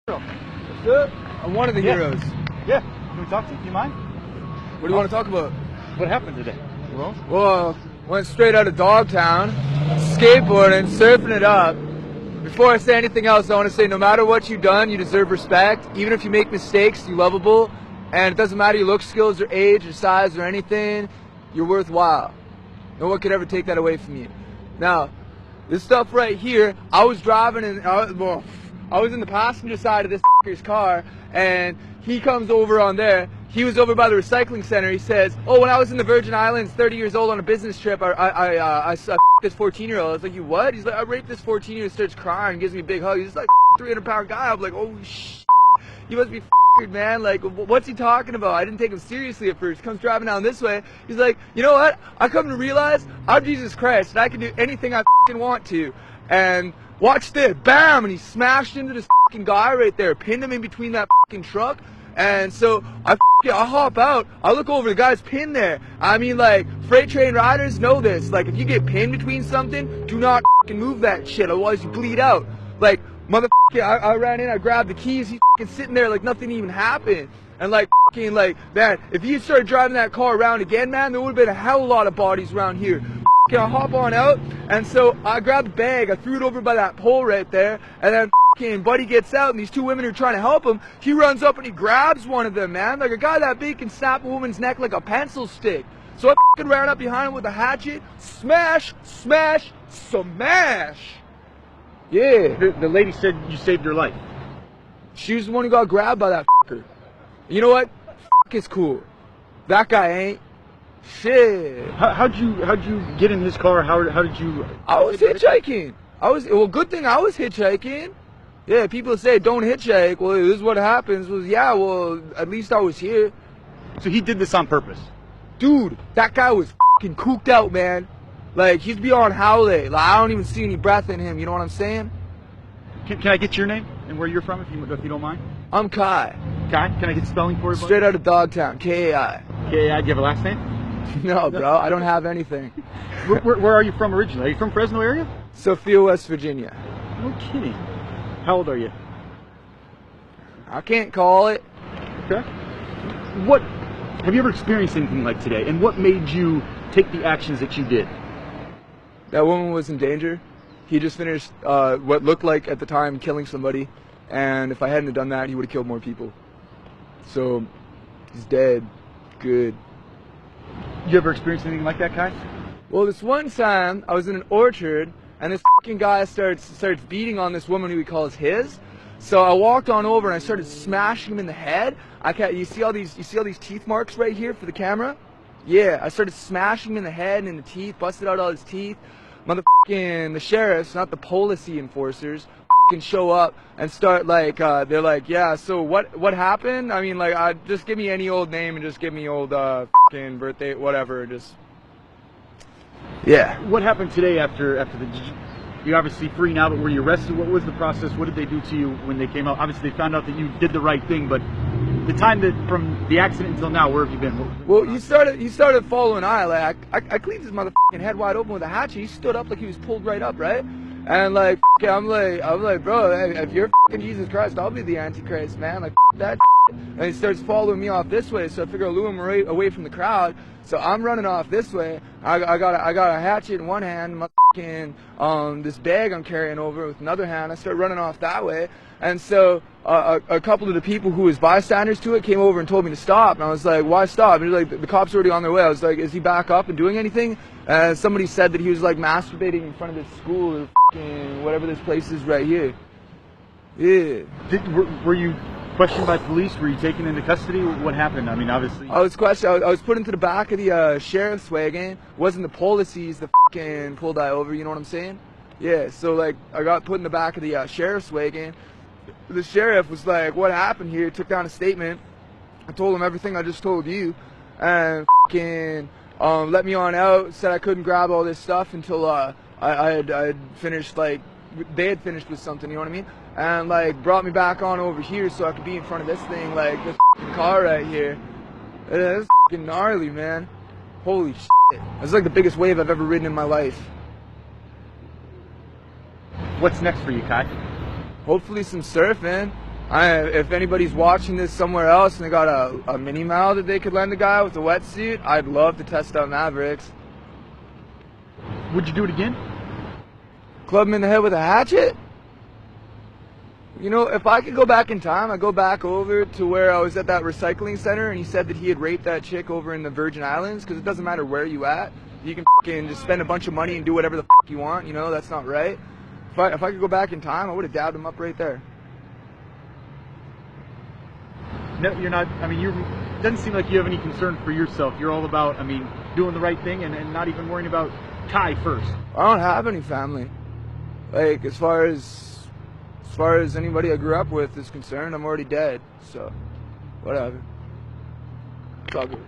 What's up? I'm one of the heroes. Yeah. Can we talk to you? Do you mind? What do you want to talk about? What happened today? Well, went straight out of Dogtown, skateboarding, surfing it up. Before I say anything else, I want to say no matter what you've done, you deserve respect. Even if you make mistakes, you're lovable. And it doesn't matter your look, skills, or age, or size, or anything, you're worthwhile. No one could ever take that away from you. Now, this stuff right here, I was driving and I was in the passenger side of this f***er's car, and he comes over on there. He was over by the recycling center. He says, "Oh, when I was in the Virgin Islands, 30 years old on a business trip, I this 14-year-old." I was like, "You what?" He's like, "I raped this 14-year-old." Starts crying, gives me a big hug. He's like 300-pound guy. I'm like, "Oh shit, you must be f***ed, man. Like, what's he talking about?" I didn't take him seriously at first. Comes driving down this way. He's like, "You know what? I come to realize I'm Jesus Christ, and I can do anything I f***ing want to." And watch this, bam, and he smashed into this f***ing guy right there, pinned him in between that f***ing truck. And so I hop out, I look over, the guy's pinned there. I mean, like, freight train riders know this. Like, if you get pinned between something, do not f***ing move that shit, otherwise you bleed out. Like, motherfucker, I ran in, I grabbed the keys, he's f***ing sitting there like nothing even happened. And like, f***ing, like, man, if you started driving that car around again, man, there would have been a hell of a lot of bodies around here. I hop on out, and so I grabbed the bag, I threw it over by that pole right there, and then f***ing Buddy gets out, and these two women are trying to help him. He runs up and he grabs one of them, man. Like, a guy that big can snap a woman's neck like a pencil stick. So I f***ing ran up behind him with a hatchet, smash, smash, smash. Yeah. The lady said you saved her life. She was the one who got grabbed by that f***er. You know what? F*** is cool. That guy ain't. Shit. How'd you get in his car? How did you? I was hitchhiking. Good thing I was hitchhiking. Yeah, people say don't hitchhike. Well, this is what happens. Yeah, well, at least I was here. So he did this on purpose? Dude, that guy was fucking cooked out, man. Like, he's beyond howlay. Like, I don't even see any breath in him, you know what I'm saying? Can I get your name and where you're from, if you don't mind? I'm Kai. Kai? Can I get spelling for you, buddy? Straight out of Dogtown, K-A-I. K-A-I, do you have a last name? No, bro, I don't have anything. Where are you from originally? Are you from Fresno area? Sophia, West Virginia. No kidding. How old are you? I can't call it. Okay. Have you ever experienced anything like today? And what made you take the actions that you did? That woman was in danger. He just finished what looked like at the time killing somebody. And if I hadn't have done that, he would have killed more people. So, he's dead. Good. You ever experienced anything like that, Kai? Well, this one time, I was in an orchard, and this fucking guy starts beating on this woman who he calls his. So I walked on over and I started smashing him in the head. You see all these teeth marks right here for the camera? Yeah, I started smashing him in the head and in the teeth, busted out all his teeth. Motherfucking the sheriffs, not the policy enforcers, can show up and start like they're like, yeah, so what happened? I mean, like, just give me any old name and just give me old fucking birthday, whatever. Just yeah. What happened today after you're obviously free now, but were you arrested? What was the process? What did they do to you when they came out? Obviously, they found out that you did the right thing, but the time that from the accident until now, where have you been? Well, he started following I. Like, I cleaned his motherfucking head wide open with a hatchet. He stood up like he was pulled right up, right? And like, I'm like, bro, if you're fucking Jesus Christ, I'll be the Antichrist, man. Like, that. And he starts following me off this way, so I figure I'll lure him right away from the crowd. So I'm running off this way. I got a hatchet in one hand, my fucking this bag I'm carrying over with another hand. I start running off that way, and so a couple of the people who was bystanders to it came over and told me to stop. And I was like, why stop? And like, the cops are already on their way. I was like, is he back up and doing anything? And somebody said that he was like masturbating in front of this school or fucking whatever this place is right here. Yeah. Were you questioned by police? Were you taken into custody? What happened? I mean, obviously. I was questioned. I was put into the back of the sheriff's wagon. It wasn't the policies that fucking pulled I over. You know what I'm saying? Yeah. So like, I got put in the back of the sheriff's wagon. The sheriff was like, "What happened here?" Took down a statement. I told him everything I just told you, and fucking let me on out. Said I couldn't grab all this stuff until I had finished, like, they had finished with something. You know what I mean? And like brought me back on over here so I could be in front of this thing, like this car right here. It's fucking gnarly, man. Holy shit. It's like the biggest wave I've ever ridden in my life. What's next for you, Kai? Hopefully some surfing. If anybody's watching this somewhere else and they got a mini Mal that they could lend a guy with a wetsuit, I'd love to test out Mavericks. Would you do it again? Club him in the head with a hatchet? You know, if I could go back in time, I'd go back over to where I was at that recycling center and he said that he had raped that chick over in the Virgin Islands, because it doesn't matter where you at. You can fucking just spend a bunch of money and do whatever the fuck you want, you know, that's not right. If I could go back in time, I would have dabbed him up right there. No, you're not. I mean, it doesn't seem like you have any concern for yourself. You're all about, I mean, doing the right thing and not even worrying about Kai first. I don't have any family. Like, as far as anybody I grew up with is concerned, I'm already dead. So, whatever. It's all good.